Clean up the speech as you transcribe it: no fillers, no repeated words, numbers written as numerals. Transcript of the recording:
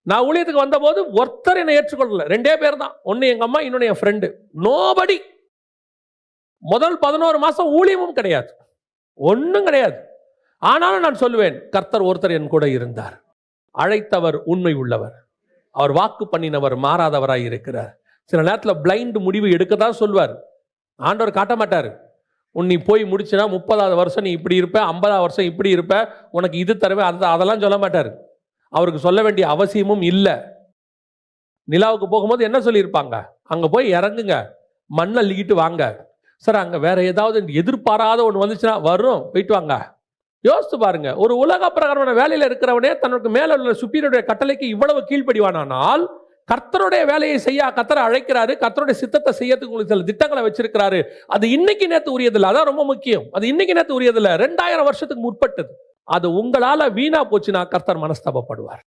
நான் ஊழியத்துக்கு வந்த போது ஒருத்தர் என்னை ஏற்றுக்கொள்ளல. 2 பேர் தான். ஒன்னு எங்க அம்மா, இன்னொன்னு என் ஃப்ரெண்டு. நோபடி. முதல் 11 மாசம் ஊழியமும் கிடையாது, ஒன்னும் கிடையாது. ஆனாலும் நான் சொல்லுவேன், கர்த்தர் ஒருத்தர் என் கூட இருந்தார். அழைத்தவர் உண்மை உள்ளவர், அவர் வாக்கு பண்ணினவர் மாறாதவராய் இருக்கிறார். சில நேரத்தில் பிளைண்ட் முடிவு எடுக்கத்தான் சொல்வார், ஆண்டவர் காட்ட மாட்டார். நீ போய் முடிச்சுனா 30வது வருஷம் நீ இப்படி இருப்ப, 50வது வருஷம் இப்படி இருப்ப, உனக்கு இது தருவேன், அதெல்லாம் சொல்ல மாட்டார். அவருக்கு சொல்ல வேண்டிய அவசியமும் இல்லை. நிலாவுக்கு போகும்போது என்ன சொல்லியிருப்பாங்க, அங்கே போய் இறங்குங்க, மண்ணை அள்ளிக்கிட்டு வாங்க. சார் அங்கே வேற ஏதாவது எதிர்பாராத ஒன்று வந்துச்சுன்னா வரும், போயிட்டு வாங்க. யோசித்து பாருங்க, ஒரு உலக பிரகாரமான வேலையில் இருக்கிறவனே தனக்கு மேல உள்ள சுப்பீரியருடைய கட்டளைக்கு இவ்வளவு கீழ்ப்படிவானால், கர்த்தருடைய வேலையை செய்ய கர்த்தரை அழைக்கிறாரு, கர்த்தருடைய சித்தத்தை செய்யறதுக்கு உங்களுக்கு சில திட்டங்களை வச்சிருக்கிறாரு. அது இன்னைக்கு நேற்று உரியதில்லை, அதான் ரொம்ப முக்கியம். அது இன்னைக்கு நேற்று உரியதில்லை, 2000 வருஷத்துக்கு முற்பட்டது. அது உங்களால வீணா போச்சுன்னா கர்த்தர் மனஸ்தாபப்படுவார்.